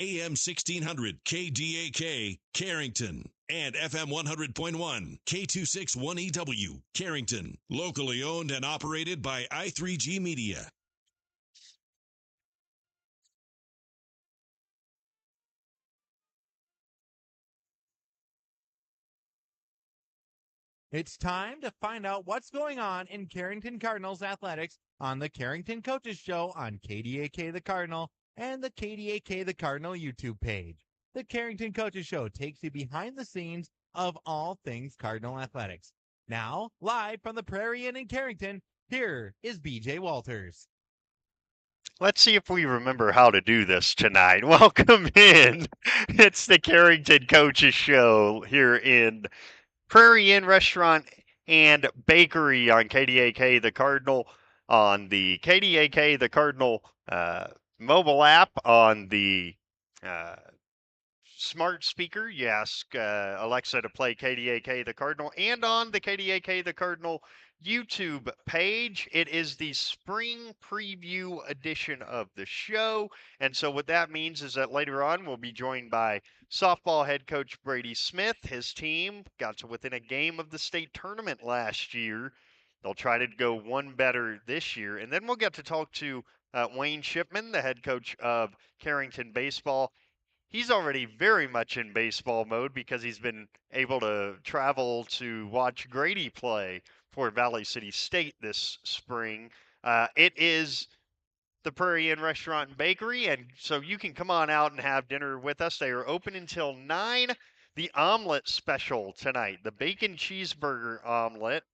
AM 1600 KDAK, Carrington, and FM 100.1 K261EW, Carrington. Locally owned and operated by I3G Media. It's time to find out what's going on in Carrington Cardinals athletics on the Carrington Coaches Show on KDAK The Cardinal and the KDAK The Cardinal YouTube page. The Carrington Coaches Show takes you behind the scenes of all things Cardinal athletics. Now, live from the Prairie Inn in Carrington, here is BJ Walters. Let's see if we remember how to do this tonight. Welcome in. It's the Carrington Coaches Show here in Prairie Inn Restaurant and Bakery on KDAK The Cardinal, on the KDAK The Cardinal mobile app, on the smart speaker. You ask Alexa to play KDAK The Cardinal, and on the KDAK The Cardinal YouTube page. It is the spring preview edition of the show. And so what that means is that later on we'll be joined by softball head coach Brady Smith. His team got to within a game of the state tournament last year. They'll try to go one better this year. And then we'll get to talk to Wayne Shipman, the head coach of Carrington Baseball. He's already very much in baseball mode because he's been able to travel to watch Grady play for Valley City State this spring. It is the Prairie Inn Restaurant and Bakery, and so you can come on out and have dinner with us. They are open until 9. The omelet special tonight, the bacon cheeseburger omelet,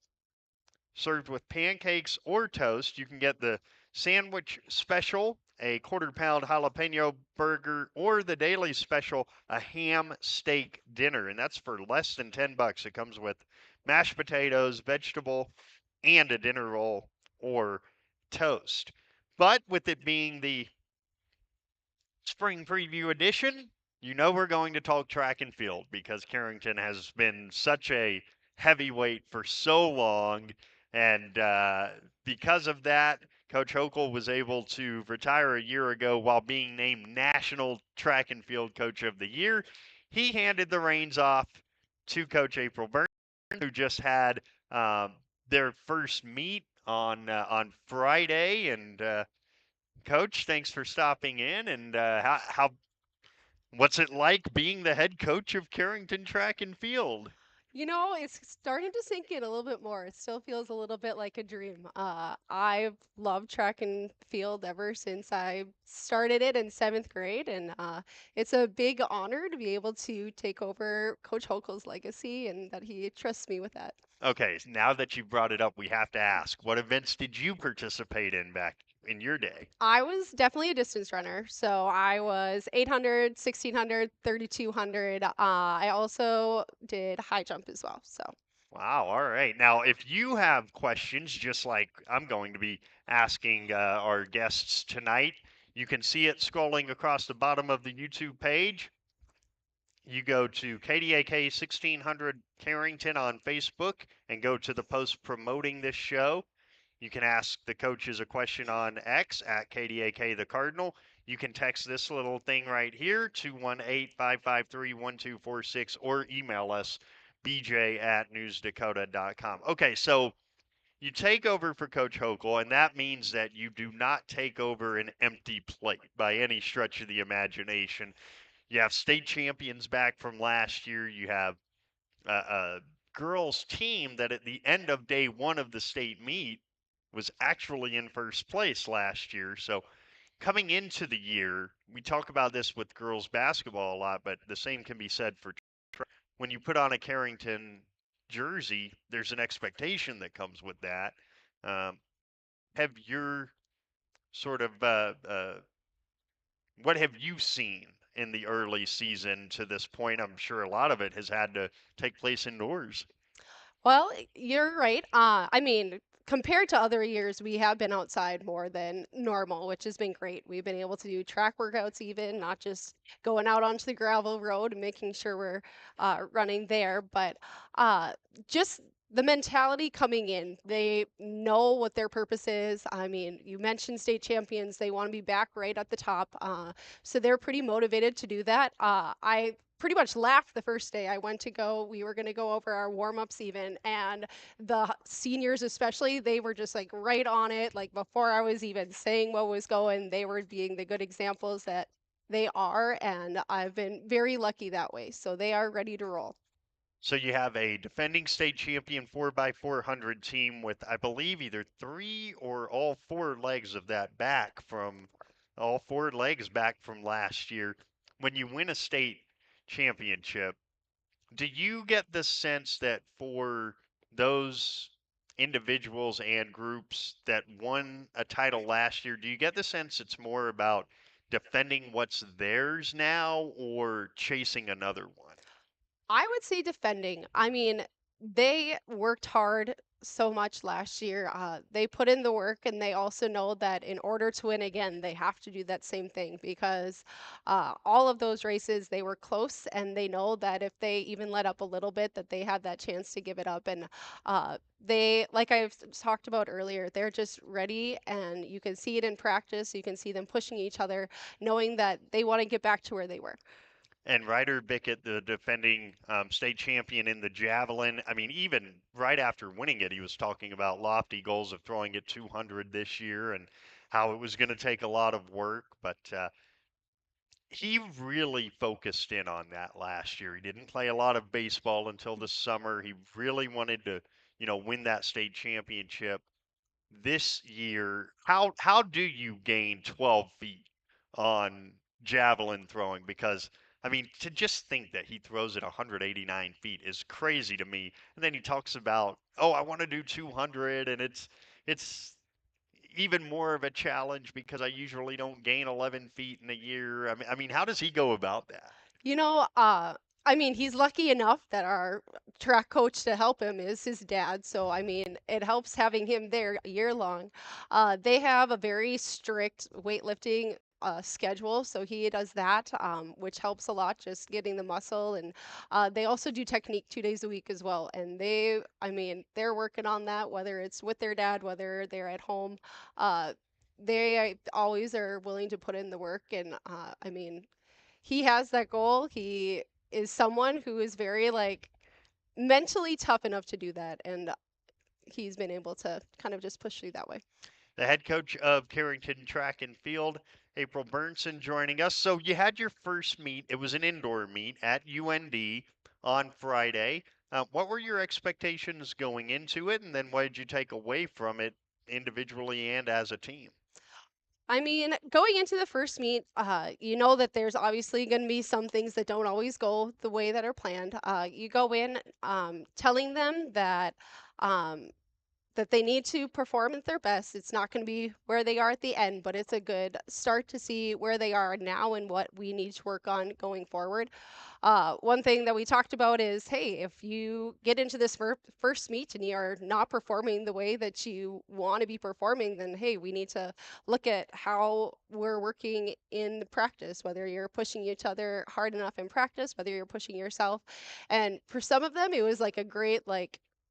served with pancakes or toast. You can get the sandwich special, a quarter-pound jalapeno burger, or the daily special, a ham steak dinner, and that's for less than $10. It comes with mashed potatoes, vegetable, and a dinner roll or toast. But with it being the spring preview edition, you know we're going to talk track and field because Carrington has been such a heavyweight for so long. And because of that, Coach Hochul was able to retire a year ago while being named National Track and Field Coach of the Year. He handed the reins off to Coach April Burns, who just had their first meet on Friday. And Coach, thanks for stopping in. And what's it like being the head coach of Carrington Track and Field? You know, it's starting to sink in a little bit more. It still feels a little bit like a dream. I've loved track and field ever since I started it in 7th grade, and it's a big honor to be able to take over Coach Hochul's legacy and that he trusts me with that. Okay, now that you brought it up, we have to ask, what events did you participate in back in your day? I was definitely a distance runner. So I was 800, 1600, 3200. I also did high jump as well. So. Wow, all right. Now, if you have questions, just like I'm going to be asking our guests tonight, you can see it scrolling across the bottom of the YouTube page. You go to KDAK 1600 Carrington on Facebook and go to the post promoting this show. You can ask the coaches a question on X at KDAK The Cardinal. You can text this little thing right here, 218-553-1246, or email us, bj@newsdakota.com. Okay, so you take over for Coach Hochul, and that means that you do not take over an empty plate by any stretch of the imagination. You have state champions back from last year. You have a girls team that at the end of day one of the state meet was actually in first place last year. So coming into the year, we talk about this with girls basketball a lot, but the same can be said for when you put on a Carrington jersey, there's an expectation that comes with that. Have your sort of what have you seen in the early season to this point? I'm sure a lot of it has had to take place indoors. Well, you're right. I mean, compared to other years, we have been outside more than normal, which has been great. We've been able to do track workouts even, not just going out onto the gravel road and making sure we're running there, but uh, just the mentality coming in, they know what their purpose is. I mean, you mentioned state champions, they want to be back right at the top. So they're pretty motivated to do that. I pretty much laughed the first day I went to go. We were going to go over our warm-ups even, and the seniors especially, they were just like right on it. Like before I was even saying what was going, they were being the good examples that they are, and I've been very lucky that way. So they are ready to roll. So you have a defending state champion 4x400 team with, I believe, either 3 or all 4 legs of that back from all 4 legs back from last year. When you win a state championship, do you get the sense that for those individuals and groups that won a title last year, do you get the sense it's more about defending what's theirs now or chasing another one? I would say defending. I mean, they worked hard so much last year. They put in the work, and they also know that in order to win again, they have to do that same thing because all of those races, they were close, and they know that if they even let up a little bit, that they have that chance to give it up. And they, like I've talked about earlier, they're just ready, and you can see it in practice. You can see them pushing each other, knowing that they want to get back to where they were. And Ryder Bickett, the defending state champion in the javelin, I mean, even right after winning it, he was talking about lofty goals of throwing it 200 this year and how it was going to take a lot of work. But he really focused in on that last year. He didn't play a lot of baseball until the summer. He really wanted to, win that state championship this year. How do you gain 12 feet on javelin throwing? Because I mean, to just think that he throws it 189 feet is crazy to me. And then he talks about, oh, I want to do 200, and it's even more of a challenge because I usually don't gain 11 feet in a year. I mean, how does he go about that? You know, I mean, he's lucky enough that our track coach to help him is his dad. So, I mean, it helps having him there year long. They have a very strict weightlifting schedule, so he does that, which helps a lot, just getting the muscle. And they also do technique 2 days a week as well. And I mean, they're working on that, whether it's with their dad, whether they're at home. They always are willing to put in the work. And I mean, he has that goal. He is someone who is very like mentally tough enough to do that, and he's been able to kind of just push through that way. The head coach of Carrington Track and Field, April Burnson, joining us. So you had your first meet. It was an indoor meet at UND on Friday. What were your expectations going into it, and then what did you take away from it individually and as a team? I mean, going into the first meet, you know that there's obviously going to be some things that don't always go the way that are planned. You go in telling them um, that they need to perform at their best. It's not going to be where they are at the end, but it's a good start to see where they are now and what we need to work on going forward. One thing that we talked about is, hey, if you get into this first meet and you are not performing the way that you want to be performing, then hey, we need to look at how we're working in the practice, whether you're pushing each other hard enough in practice, whether you're pushing yourself. And for some of them, it was like a great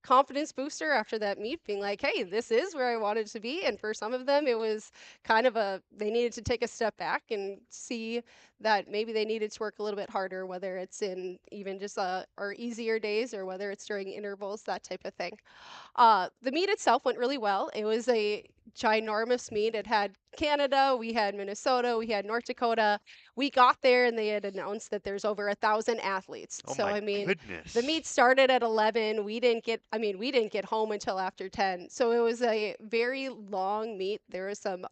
confidence booster after that meet, being like, hey, this is where I wanted to be. And for some of them, it was kind of they needed to take a step back and see that maybe they needed to work a little bit harder, whether it's in even just or easier days or whether it's during intervals, that type of thing. The meet itself went really well. It was a ginormous meet. It had Canada, we had Minnesota, we had North Dakota. We got there and they had announced that there's over 1,000 athletes. Oh So my I mean, goodness. the meet started at 11. We didn't get home until after 10. So it was a very long meet. There was some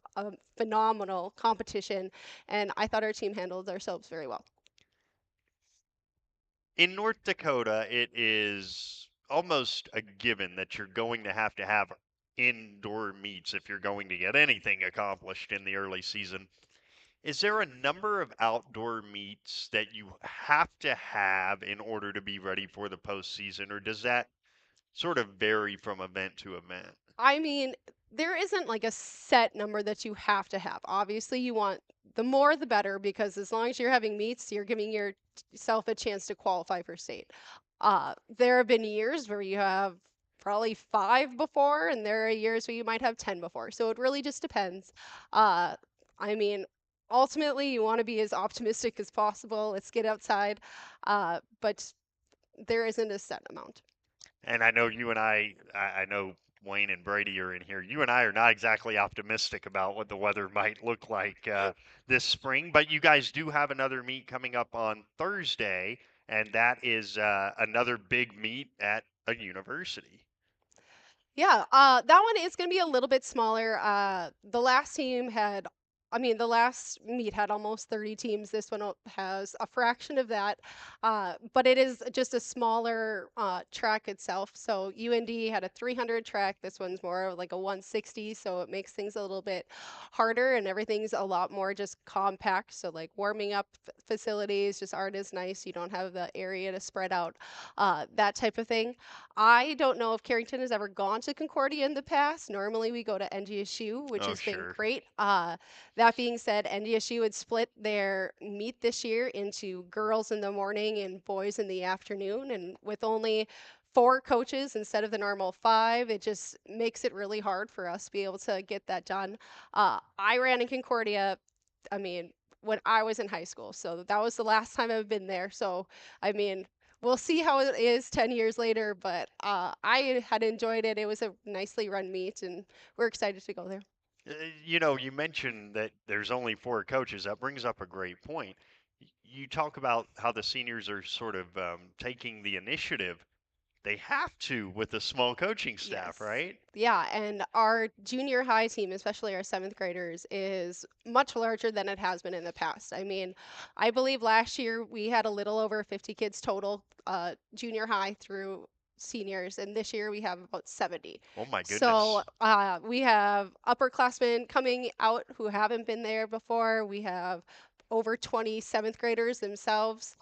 phenomenal competition, and I thought our team handled ourselves very well. In North Dakota, it is almost a given that you're going to have indoor meets if you're going to get anything accomplished in the early season. Is there a number of outdoor meets that you have to have in order to be ready for the postseason, or does that sort of vary from event to event? I mean, there isn't like a set number that you have to have. Obviously, you want the more the better because as long as you're having meets, you're giving yourself a chance to qualify for state. There have been years where you have probably 5 before, and there are years where you might have 10 before. So it really just depends. I mean, ultimately, you want to be as optimistic as possible. Let's get outside. But there isn't a set amount. And I know you and I know Wayne and Brady are in here. You and I are not exactly optimistic about what the weather might look like this spring, but you guys do have another meet coming up on Thursday, and that is another big meet at a university. Yeah, that one is going to be a little bit smaller. The last team had, I mean, the last meet had almost 30 teams. This one has a fraction of that, but it is just a smaller track itself. So UND had a 300 track. This one's more of like a 160, so it makes things a little bit harder, and everything's a lot more just compact. So like warming up facilities just aren't as nice. You don't have the area to spread out, that type of thing. I don't know if Carrington has ever gone to Concordia in the past. Normally we go to NDSU, which Oh, has been sure. great. That being said, NDSU would split their meet this year into girls in the morning and boys in the afternoon. And with only 4 coaches instead of the normal 5, it just makes it really hard for us to be able to get that done. I ran in Concordia, I mean, when I was in high school. So that was the last time I've been there. So, I mean, we'll see how it is 10 years later, but I had enjoyed it. It was a nicely run meet, and we're excited to go there. You know, you mentioned that there's only 4 coaches. That brings up a great point. You talk about how the seniors are sort of taking the initiative. They have to with a small coaching staff, Yes. right? Yeah, and our junior high team, especially our 7th graders, is much larger than it has been in the past. I mean, I believe last year we had a little over 50 kids total, junior high through seniors, and this year we have about 70. Oh my So goodness. we have upperclassmen coming out who haven't been there before. We have over 20 7th graders themselves.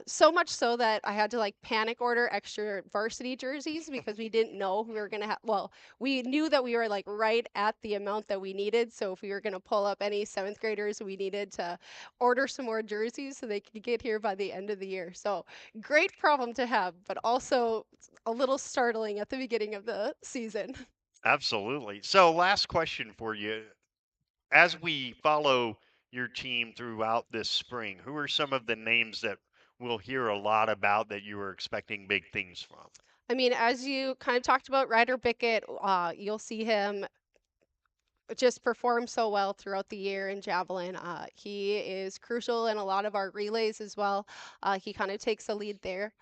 So much so that I had to like panic order extra varsity jerseys because we didn't know we were gonna have. Well, we knew that we were like right at the amount that we needed. So if we were gonna pull up any 7th graders, we needed to order some more jerseys so they could get here by the end of the year. So great problem to have, but also a little startling at the beginning of the season. Absolutely. So, last question for you. As we follow your team throughout this spring, who are some of the names that we'll hear a lot about that you are expecting big things from? I mean, as you kind of talked about Ryder Bickett, you'll see him just performed so well throughout the year in javelin. He is crucial in a lot of our relays as well. He kind of takes the lead there.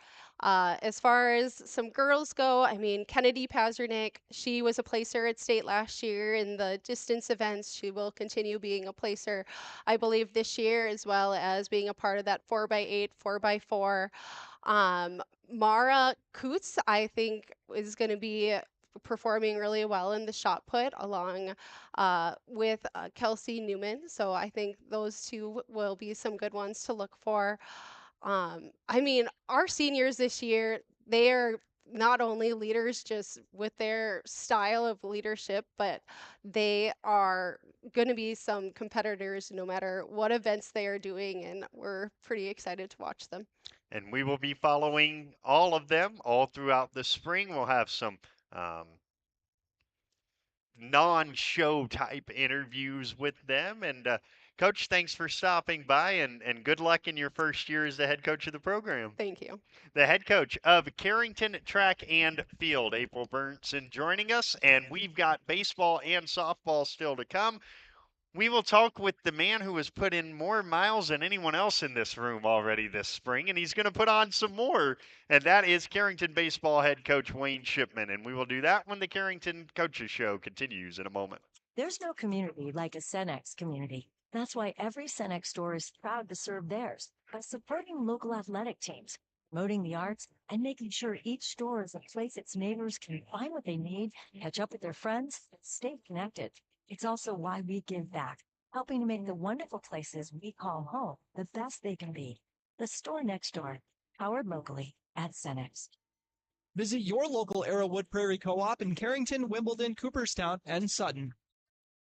As far as some girls go, I mean, Kennedy Pazernick, she was a placer at state last year in the distance events. She will continue being a placer, I believe, this year, as well as being a part of that 4x8, 4x4. Mara Coots, I think, is going to be performing really well in the shot put along with Kelsey Newman. So I think those two will be some good ones to look for. I mean, our seniors this year, they are not only leaders just with their style of leadership, but they are going to be some competitors no matter what events they are doing, and we're pretty excited to watch them. And we will be following all of them all throughout the spring. We'll have some um, non-show type interviews with them. And Coach, thanks for stopping by, and good luck in your first year as the head coach of the program. Thank you. The head coach of Carrington Track and Field, April Burnson, joining us. And we've got baseball and softball still to come. We will talk with the man who has put in more miles than anyone else in this room already this spring, and he's going to put on some more, and that is Carrington baseball head coach Wayne Shipman. And we will do that when the Carrington Coaches Show continues in a moment. There's no community like a Cenex community. That's why every Cenex store is proud to serve theirs by supporting local athletic teams, promoting the arts, and making sure each store is a place its neighbors can find what they need, catch up with their friends, and stay connected. It's also why we give back, helping to make the wonderful places we call home the best they can be. The store next door, powered locally at Cenex. Visit your local Arrowwood Prairie Co-op in Carrington, Wimbledon, Cooperstown, and Sutton.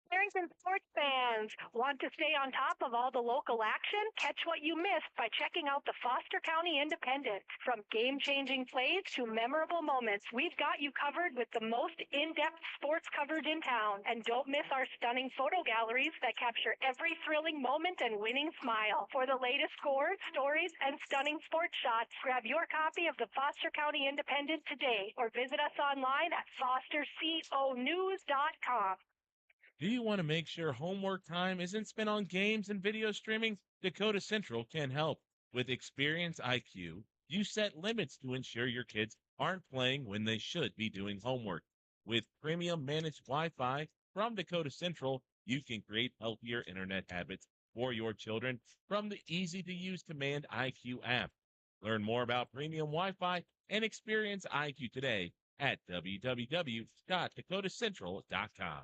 Carrington Gamers and sports fans, want to stay on top of all the local action? Catch what you missed by checking out the Foster County Independent. From game-changing plays to memorable moments, we've got you covered with the most in-depth sports coverage in town. And don't miss our stunning photo galleries that capture every thrilling moment and winning smile. For the latest scores, stories, and stunning sports shots, grab your copy of the Foster County Independent today or visit us online at fosterconews.com. Do you want to make sure homework time isn't spent on games and video streaming? Dakota Central can help. With Experience IQ, you set limits to ensure your kids aren't playing when they should be doing homework. With premium managed Wi-Fi from Dakota Central, you can create healthier internet habits for your children from the easy-to-use Command IQ app. Learn more about premium Wi-Fi and Experience IQ today at www.dakotacentral.com.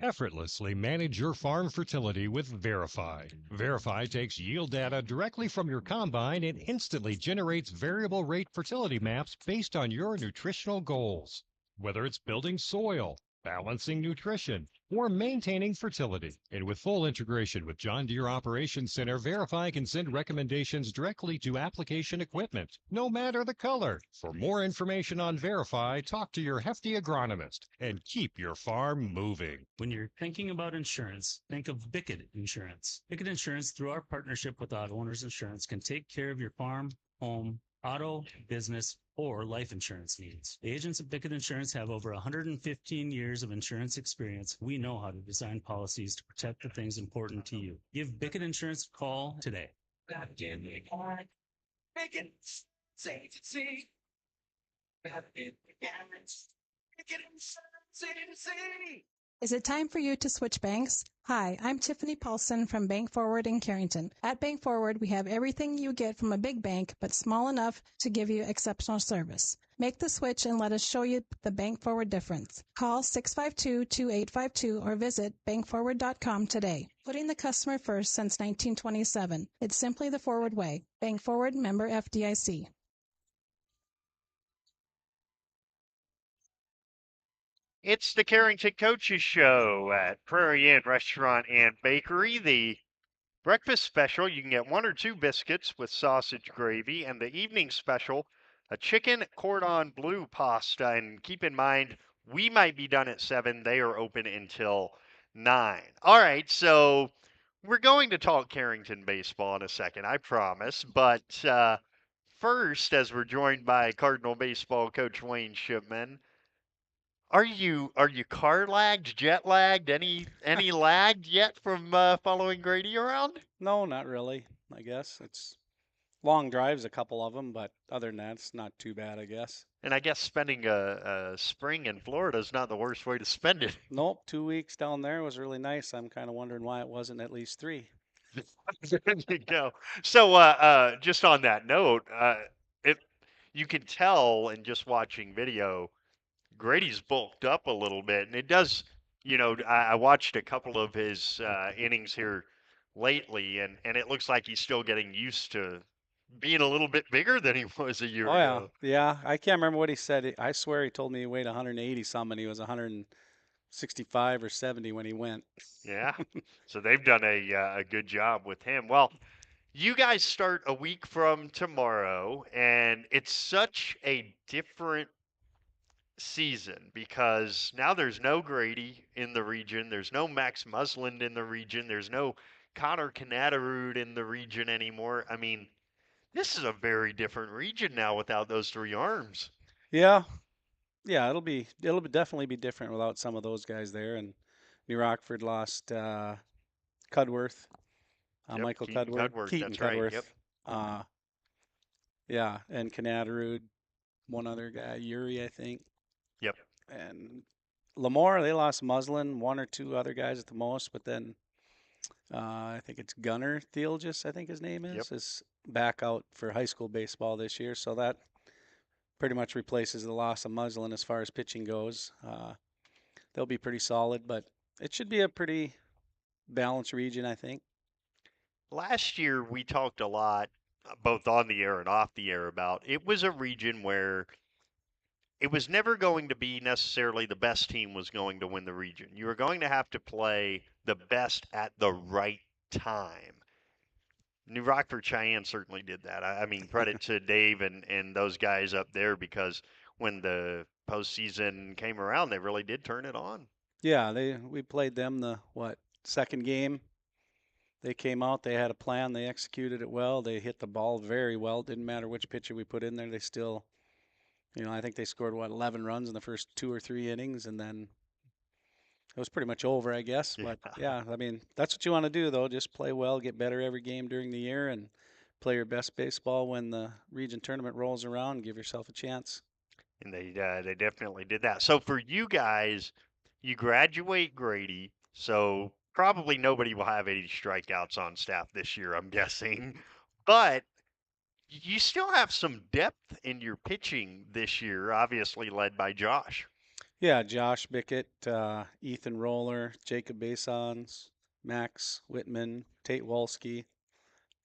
Effortlessly manage your farm fertility with Verify. Verify takes yield data directly from your combine and instantly generates variable rate fertility maps based on your nutritional goals. Whether it's building soil, balancing nutrition, or maintaining fertility. And with full integration with John Deere Operations Center, Verify can send recommendations directly to application equipment, no matter the color. For more information on Verify, talk to your hefty agronomist and keep your farm moving. When you're thinking about insurance, think of Bickett Insurance. Bickett Insurance, through our partnership with Auto Owners Insurance, can take care of your farm, home, auto, business, or life insurance needs. The agents of Bickett Insurance have over 115 years of insurance experience. We know how to design policies to protect the things important to you. Give Bickett Insurance a call today. Bickett Agency. Bickett Insurance Agency. Is it time for you to switch banks? Hi, I'm Tiffany Paulson from Bank Forward in Carrington. At Bank Forward, we have everything you get from a big bank, but small enough to give you exceptional service. Make the switch and let us show you the Bank Forward difference. Call 652-2852 or visit bankforward.com today. Putting the customer first since 1927. It's simply the forward way. Bank Forward, member FDIC. It's the Carrington Coaches Show at Prairie Inn Restaurant and Bakery. The breakfast special, you can get 1 or 2 biscuits with sausage gravy, and the evening special, a chicken cordon bleu pasta. And keep in mind, we might be done at 7. They are open until 9. All right, so we're going to talk Carrington baseball in a second, I promise. But first, as we're joined by Cardinal baseball coach Wayne Shipman, are you car lagged, jet lagged, any lagged yet from following Grady around? No, not really. I guess it's long drives, a couple of them, but other than that, it's not too bad, I guess. And I guess spending a spring in Florida is not the worst way to spend it. Nope, 2 weeks down there was really nice. I'm kind of wondering why it wasn't at least 3. There you go. So just on that note, you can tell in just watching video, Grady's bulked up a little bit, and it does. I watched a couple of his innings here lately, and it looks like he's still getting used to being a little bit bigger than he was a year ago. Yeah. I can't remember what he said. I swear he told me he weighed 180 something. He was 165 or 70 when he went. Yeah. So they've done a good job with him. Well, you guys start a week from tomorrow, and it's such a different season because now there's no Grady in the region, there's no Max Musland in the region, there's no Connor Canadarud in the region anymore. I mean, this is a very different region now without those 3 arms. Yeah, it'll definitely be different without some of those guys there. And New Rockford lost Cudworth, Michael Keaton Cudworth, Keaton that's right. Cudworth. Yep. Yeah, and Canadarud, one other guy, Yuri, I think. Yep. And Lemoore, they lost Muslin, 1 or 2 other guys at the most, but then I think it's Gunnar Theolgis, I think his name is back out for high school baseball this year. So that pretty much replaces the loss of Muslin as far as pitching goes. They'll be pretty solid, but it should be a pretty balanced region, I think. Last year, we talked a lot, both on the air and off the air, about it was a region where it was never going to be necessarily the best team was going to win the region. You were going to have to play the best at the right time. New Rockford Cheyenne certainly did that. I mean, credit to Dave and those guys up there, because when the postseason came around, they really did turn it on. Yeah, we played them the second game. They came out, they had a plan, they executed it well, they hit the ball very well. Didn't matter which pitcher we put in there, they still, I think they scored 11 runs in the first 2 or 3 innings, and then it was pretty much over, I guess. But yeah, I mean, that's what you want to do, though. Just play well, get better every game during the year, and play your best baseball when the region tournament rolls around. Give yourself a chance. And they definitely did that. So for you guys, you graduate Grady, so probably nobody will have 80 strikeouts on staff this year, I'm guessing. But you still have some depth in your pitching this year, obviously led by Josh. Yeah, Josh Bickett, Ethan Roller, Jacob Basons, Max Whitman, Tate Wolski,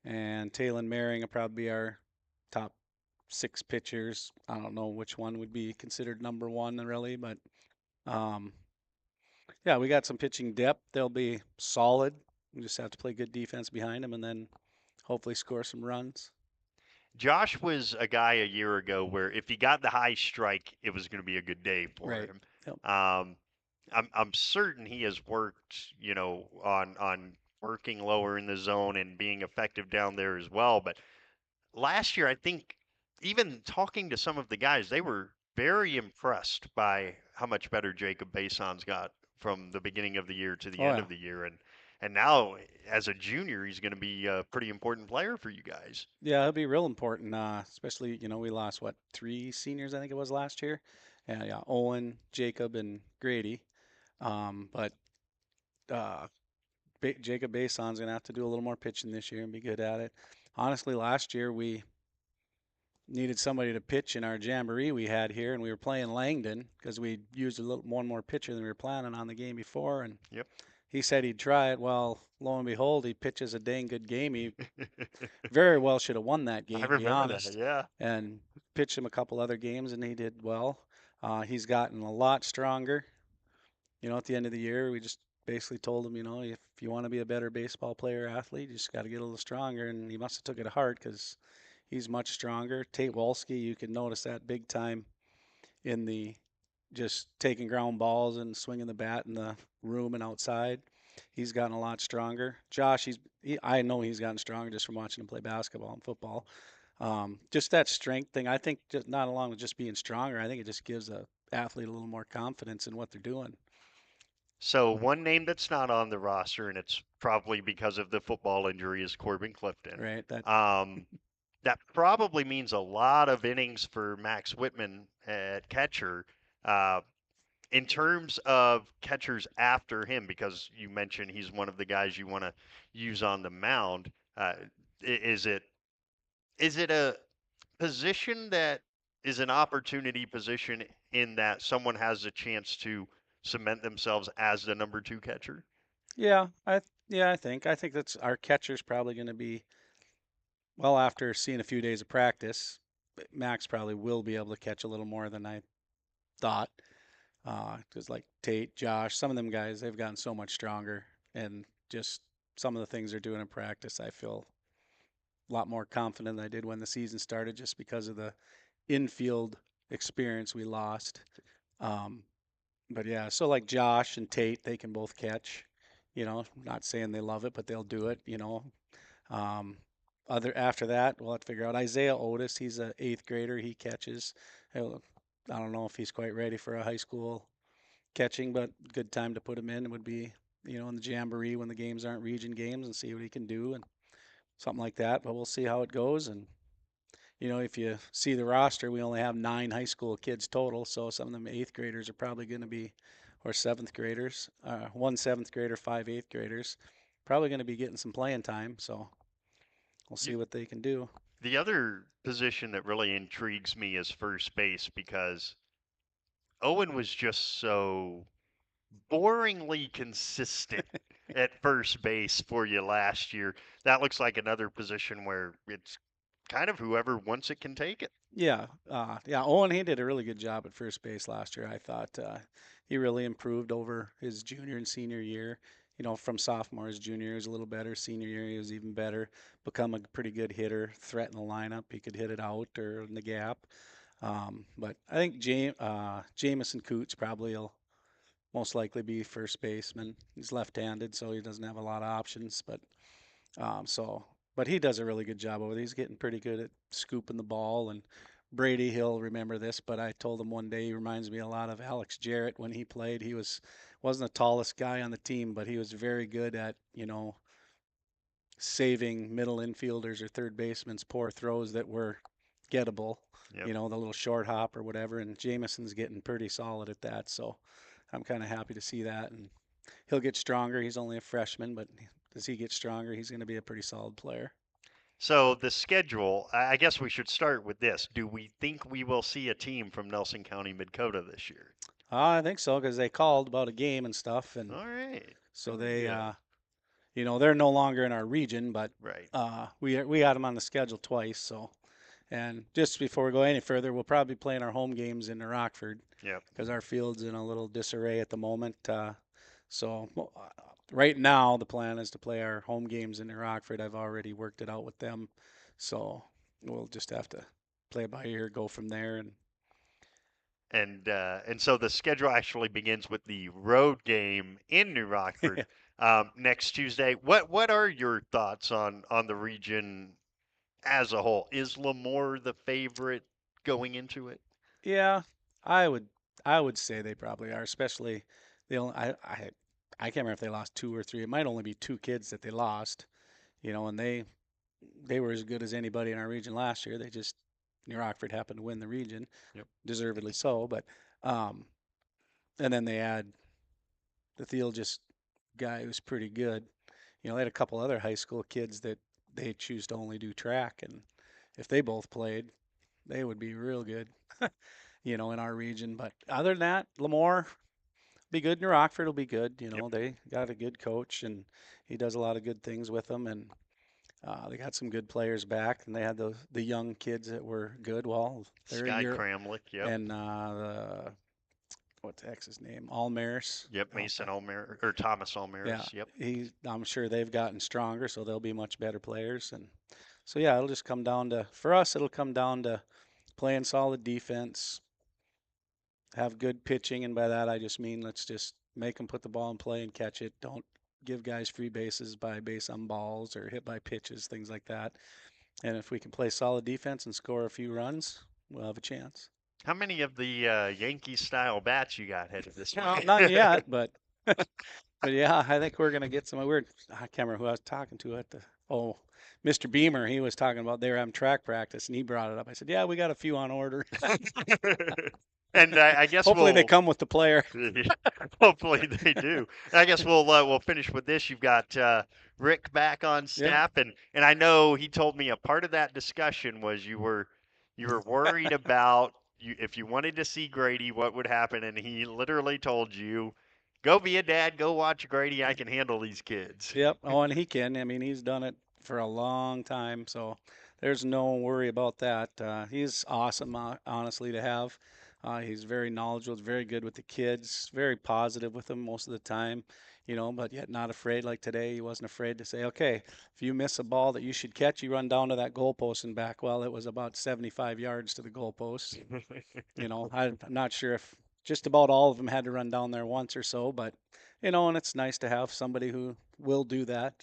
and Talon Maring will probably be our top 6 pitchers. I don't know which one would be considered number 1 really, but yeah, we got some pitching depth. They'll be solid. We just have to play good defense behind them and then hopefully score some runs. Josh was a guy a year ago where if he got the high strike, it was going to be a good day for him. Yep. I'm certain he has worked, on working lower in the zone and being effective down there as well. But last year, I think even talking to some of the guys, they were very impressed by how much better Jacob Basons got from the beginning of the year to the end of the year. And now, as a junior, he's going to be a pretty important player for you guys. Yeah, he'll be real important, especially, we lost, 3 seniors, I think it was last year. Yeah, Owen, Jacob, and Grady. But Jacob Bason's going to have to do a little more pitching this year and be good at it. Honestly, last year we needed somebody to pitch in our jamboree we had here, and we were playing Langdon because we used one more pitcher than we were planning on the game before. And yep. He said he'd try it. Well, lo and behold, he pitches a dang good game. He very well should have won that game, I to be remember honest. that, yeah. And pitched him a couple other games, and he did well. He's gotten a lot stronger. At the end of the year, we just basically told him, if you want to be a better baseball player, athlete, you just got to get a little stronger. And he must have took it to heart because he's much stronger. Tate Wolski, you can notice that big time in the just taking ground balls and swinging the bat in the room and outside. He's gotten a lot stronger. Josh, I know he's gotten stronger just from watching him play basketball and football. Just that strength thing, I think, just not along with just being stronger, I think it just gives a athlete a little more confidence in what they're doing. So one name that's not on the roster, and it's probably because of the football injury, is Corbin Clifton. Right. That probably means a lot of innings for Max Whitman at catcher. In terms of catchers after him, because you mentioned he's one of the guys you want to use on the mound, is it a position that is an opportunity position in that someone has a chance to cement themselves as the number 2 catcher? Yeah, I think that's our catcher's probably going to be, well, after seeing a few days of practice, Max probably will be able to catch a little more than I thought. Because like Tate, Josh, some of them guys, they've gotten so much stronger, and just some of the things they're doing in practice, I feel a lot more confident than I did when the season started, just because of the infield experience we lost. But yeah, so like Josh and Tate, they can both catch. Not saying they love it, but they'll do it. After that, we'll have to figure out Isaiah Otis. He's an 8th grader. He catches. I don't know if he's quite ready for a high school catching, but good time to put him in would be, in the jamboree when the games aren't region games, and see what he can do and something like that. But we'll see how it goes. And, if you see the roster, we only have 9 high school kids total. So some of them 8th graders are probably going to be, or 7th graders, 1 7th grader, 5 8th graders, probably going to be getting some playing time. So we'll see what they can do. The other position that really intrigues me is first base, because Owen was just so boringly consistent at first base for you last year. That looks like another position where it's kind of whoever wants it can take it. Yeah, Owen, he did a really good job at first base last year. I thought he really improved over his junior and senior year. From sophomore his junior year was a little better. Senior year he was even better. Become a pretty good hitter, threaten the lineup. He could hit it out or in the gap. But I think Jamison Coots probably will most likely be first baseman. He's left-handed, so he doesn't have a lot of options. But he does a really good job over there. He's getting pretty good at scooping the ball. And Brady, he'll remember this, but I told him one day he reminds me a lot of Alex Jarrett when he played. He wasn't the tallest guy on the team, but he was very good at saving middle infielders or third basemen's poor throws that were gettable. Yep. The little short hop or whatever. And Jamison's getting pretty solid at that, so I'm kind of happy to see that. And he'll get stronger. He's only a freshman, but as he gets stronger, he's going to be a pretty solid player. So the schedule, I guess we should start with this. Do we think we will see a team from Nelson County Midcota this year? I think so, because they called about a game and stuff, and all right. So they, they're no longer in our region, but right. We had them on the schedule twice. So, and just before we go any further, we'll probably be playing our home games in Rockford. Yep. Because our field's in a little disarray at the moment. So right now the plan is to play our home games in Rockford. I've already worked it out with them, so we'll just have to play it by ear, go from there, and so the schedule actually begins with the road game in New Rockford next Tuesday. What are your thoughts on the region as a whole? Is Lemoore the favorite going into it? Yeah, I would say they probably are, especially I can't remember if they lost 2 or 3. It might only be 2 kids that they lost, and they were as good as anybody in our region last year. They just New Rockford happened to win the region, deservedly so. But and then they add the Theologist guy who's pretty good. They had a couple other high school kids that they choose to only do track, and if they both played, they would be real good, in our region. But other than that, Lemoore be good. New Rockford will be good. They got a good coach, and he does a lot of good things with them, and they got some good players back, and they had the young kids that were good. Well, they're Sky Kramlich, and what the heck's his name? Almaris. Yep, Mason Almaris or Thomas Almaris. Yeah, yep. I'm sure they've gotten stronger, so they'll be much better players. And so yeah, it'll just come down to for us. It'll come down to playing solid defense, have good pitching, and by that I just mean let's just make them put the ball in play and catch it. Don't give guys free bases by base on balls or hit by pitches, things like that. And if we can play solid defense and score a few runs, we'll have a chance. How many of the Yankee-style bats you got headed this way? Not yet, but yeah, I think we're gonna get some. I can't remember who I was talking to at the. Oh, Mr. Beamer. He was talking about they were having track practice, and he brought it up. I said, "Yeah, we got a few on order." And I guess hopefully they come with the player. Hopefully they do. I guess we'll finish with this. You've got Rick back on staff, and I know he told me a part of that discussion was you were worried about if you wanted to see Grady, what would happen, and he literally told you, "Go be a dad, go watch Grady. I can handle these kids." Yep. Oh, and he can. I mean, he's done it for a long time, so there's no worry about that. He's awesome, honestly, to have. He's very knowledgeable, very good with the kids, very positive with them most of the time, but yet not afraid. Like today, he wasn't afraid to say, okay, if you miss a ball that you should catch, you run down to that goalpost and back. Well, it was about 75 yards to the goalpost. I'm not sure if just about all of them had to run down there once or so, but, and it's nice to have somebody who will do that.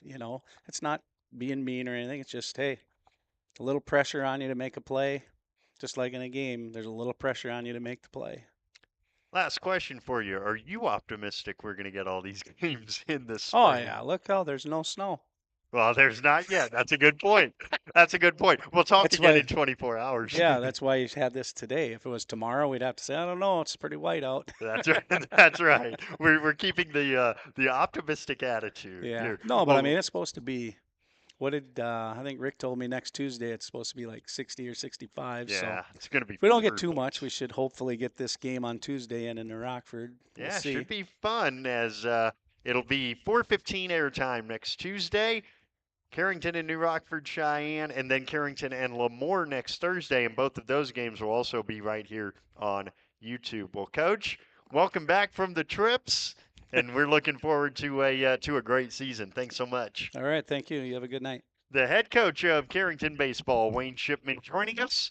It's not being mean or anything. It's just, hey, a little pressure on you to make a play. Just like in a game, there's a little pressure on you to make the play. Last question for you. Are you optimistic we're going to get all these games in this spring? Oh, yeah. Look how there's no snow. Well, there's not yet. That's a good point. That's a good point. We'll talk again in 24 hours. Yeah, that's why you had this today. If it was tomorrow, we'd have to say, I don't know. It's pretty white out. That's right. That's right. We're keeping the optimistic attitude. Yeah. Here. No, but I mean, it's supposed to be. What did I think Rick told me next Tuesday? It's supposed to be like 60 or 65. Yeah, so it's going to be. If we don't get too much, we should hopefully get this game on Tuesday in Rockford. Yeah, it should be fun as it'll be 4:15 airtime next Tuesday. Carrington and New Rockford, Cheyenne, and then Carrington and Lemoore next Thursday. And both of those games will also be right here on YouTube. Well, Coach, welcome back from the trips, and we're looking forward to a great season. Thanks so much. All right, thank you. You have a good night. The head coach of Carrington baseball, Wayne Shipman, joining us.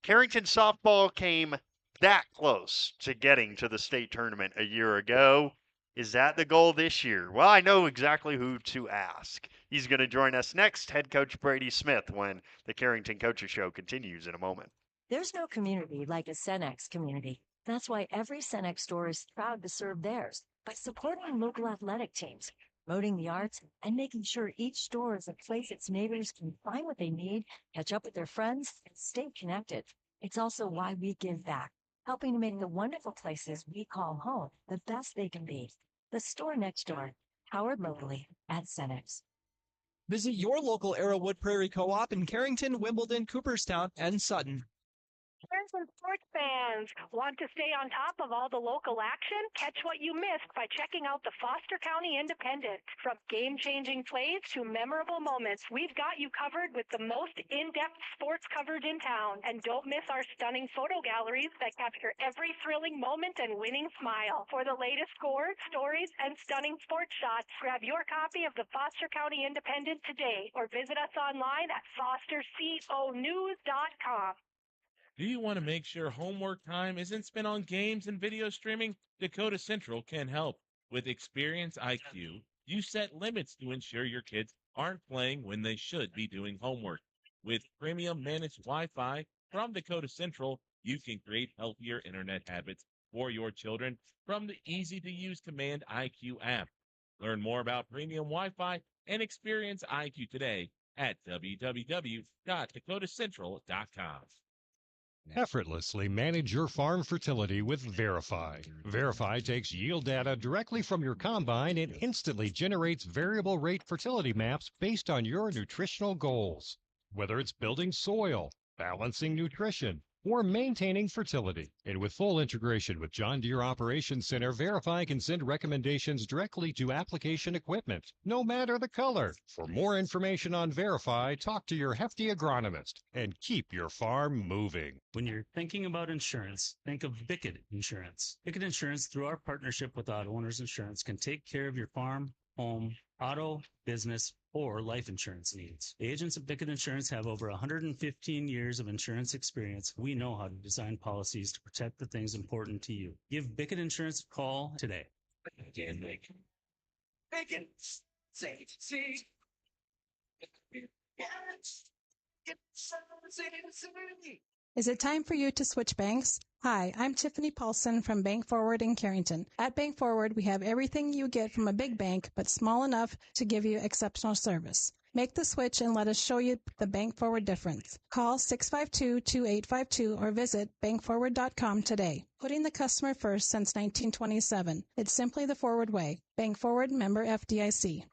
Carrington softball came that close to getting to the state tournament a year ago. Is that the goal this year? Well, I know exactly who to ask. He's going to join us next, head coach Brady Smith, when the Carrington Coaches Show continues in a moment. There's no community like a Cenex community. That's why every Cenex store is proud to serve theirs by supporting local athletic teams, promoting the arts, and making sure each store is a place its neighbors can find what they need, catch up with their friends, and stay connected. It's also why we give back, helping to make the wonderful places we call home the best they can be. The store next door, powered locally at Cenex. Visit your local Arrowwood Prairie Co-op in Carrington, Wimbledon, Cooperstown, and Sutton. Carrington sports fans want to stay on top of all the local action? Catch what you missed by checking out the Foster County Independent. From game-changing plays to memorable moments, we've got you covered with the most in-depth sports coverage in town. And don't miss our stunning photo galleries that capture every thrilling moment and winning smile. For the latest scores, stories, and stunning sports shots, grab your copy of the Foster County Independent today or visit us online at fosterconews.com. Do you want to make sure homework time isn't spent on games and video streaming? Dakota Central can help. With Experience IQ, you set limits to ensure your kids aren't playing when they should be doing homework. With premium managed Wi-Fi from Dakota Central, you can create healthier internet habits for your children from the easy-to-use Command IQ app. Learn more about premium Wi-Fi and Experience IQ today at www.dakotacentral.com. Effortlessly manage your farm fertility with Verify. Verify takes yield data directly from your combine and instantly generates variable rate fertility maps based on your nutritional goals. Whether it's building soil, balancing nutrition, or maintaining fertility. And with full integration with John Deere Operations Center, Verify can send recommendations directly to application equipment, no matter the color. For more information on Verify, talk to your hefty agronomist and keep your farm moving. When you're thinking about insurance, think of Bickett Insurance. Bickett Insurance, through our partnership with Auto Owners Insurance, can take care of your farm, home, auto, business, or life insurance needs. The agents of Bickett Insurance have over 115 years of insurance experience. We know how to design policies to protect the things important to you. Give Bickett Insurance a call today. Again, Bacon. Say, see. Is it time for you to switch banks? Hi, I'm Tiffany Paulson from Bank Forward in Carrington. At Bank Forward, we have everything you get from a big bank, but small enough to give you exceptional service. Make the switch and let us show you the Bank Forward difference. Call 652-2852 or visit bankforward.com today. Putting the customer first since 1927. It's simply the forward way. Bank Forward, member FDIC.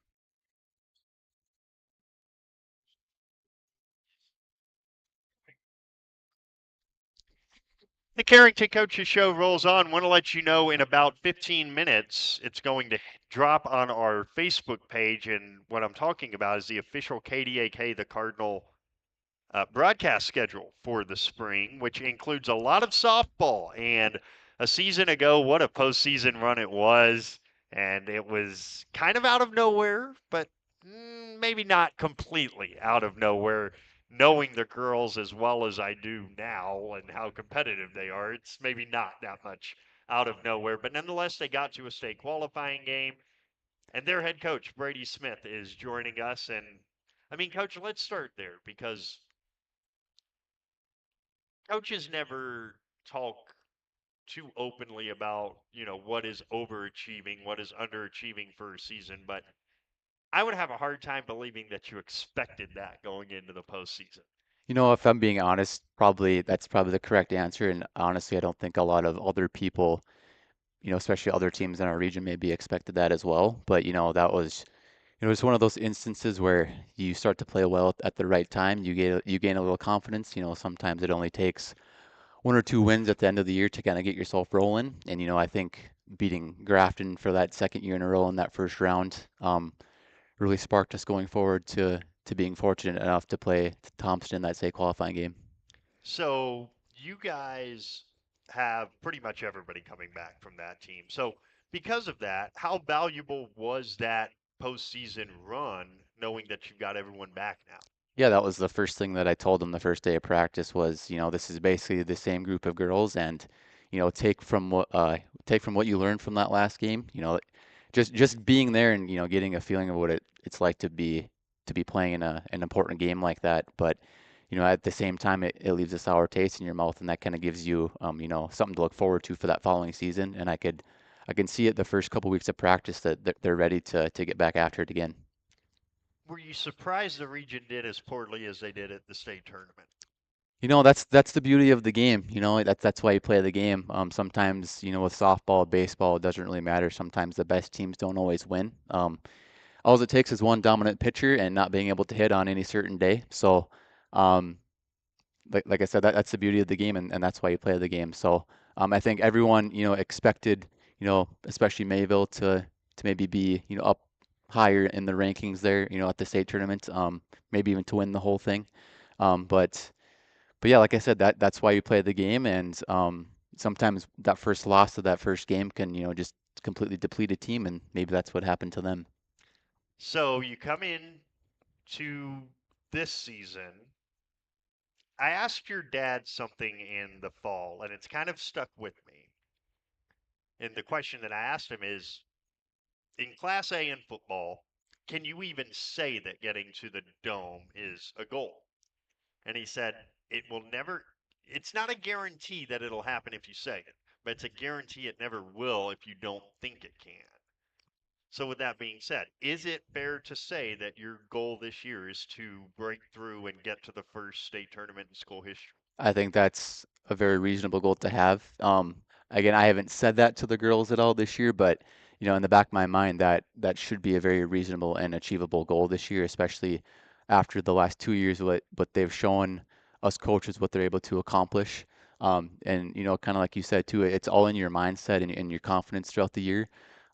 The Carrington Coaches Show rolls on. Want to let you know in about 15 minutes, it's going to drop on our Facebook page. And what I'm talking about is the official KDAK, the Cardinal broadcast schedule for the spring, which includes a lot of softball. And a season ago, what a postseason run it was. And it was kind of out of nowhere, but maybe not completely out of nowhere. Knowing the girls as well as I do now and how competitive they are, it's maybe not that much out of nowhere. But nonetheless, they got to a state qualifying game, and their head coach, Brady Smith, is joining us. And, I mean, Coach, let's start there because coaches never talk too openly about, what is overachieving, what is underachieving for a season. But I would have a hard time believing that you expected that going into the postseason. If I'm being honest, that's probably the correct answer. And honestly, I don't think a lot of other people, especially other teams in our region, maybe expected that as well. But that was, it was one of those instances where you start to play well at the right time. You gain a little confidence. Sometimes it only takes one or two wins at the end of the year to kind of get yourself rolling. And I think beating Grafton for that second year in a row in that first round really sparked us going forward to to being fortunate enough to play Thompson in that state qualifying game. So you guys have pretty much everybody coming back from that team. So because of that, how valuable was that postseason run, knowing that you've got everyone back now? Yeah, that was the first thing that I told them the first day of practice was, this is basically the same group of girls, and take from what you learned from that last game. Just being there and getting a feeling of what it's like to be playing in an important game like that. But at the same time, it leaves a sour taste in your mouth, and that kind of gives you something to look forward to for that following season. And I can see it the first couple weeks of practice that they're ready to get back after it again. Were you surprised the region did as poorly as they did at the state tournament? That's the beauty of the game. That's why you play the game. Sometimes, with softball, baseball, it doesn't really matter. Sometimes the best teams don't always win. All it takes is one dominant pitcher and not being able to hit on any certain day. So, um, like I said, that's the beauty of the game, and that's why you play the game. So, I think everyone, expected, especially Mayville to maybe be, up higher in the rankings there, at the state tournament, maybe even to win the whole thing. But yeah, like I said, that's why you play the game, and sometimes that first loss to that first game can, just completely deplete a team, and maybe that's what happened to them. So you come in to this season. I asked your dad something in the fall, and it's kind of stuck with me. And the question that I asked him is, in Class A in football, can you even say that getting to the dome is a goal? And he said, it's not a guarantee that it'll happen if you say it, but it's a guarantee it never will if you don't think it can. So with that being said, is it fair to say that your goal this year is to break through and get to the first state tournament in school history? I think that's a very reasonable goal to have. Again, I haven't said that to the girls at all this year, but in the back of my mind, that should be a very reasonable and achievable goal this year, especially after the last 2 years, what they've shown us coaches what they're able to accomplish. And kind of like you said too, it's all in your mindset and your confidence throughout the year.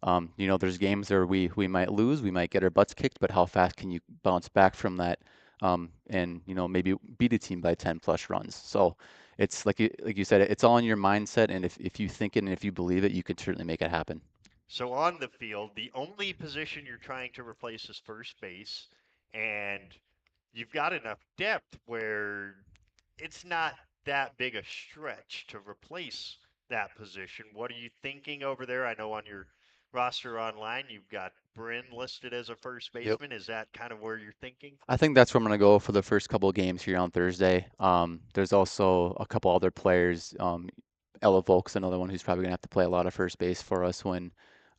There's games where we might lose, we might get our butts kicked, but how fast can you bounce back from that? And maybe beat a team by 10 plus runs. So it's like you said, it's all in your mindset, and if you think it and if you believe it, you can certainly make it happen. So on the field, the only position you're trying to replace is first base, and you've got enough depth where it's not that big a stretch to replace that position. What are you thinking over there? I know on your roster online you've got Bryn listed as a first Yep. baseman. Is that kind of where you're thinking? I think that's where I'm going to go for the first couple of games here on Thursday. There's also a couple other players. Ella Volk's another one who's probably going to have to play a lot of first base for us when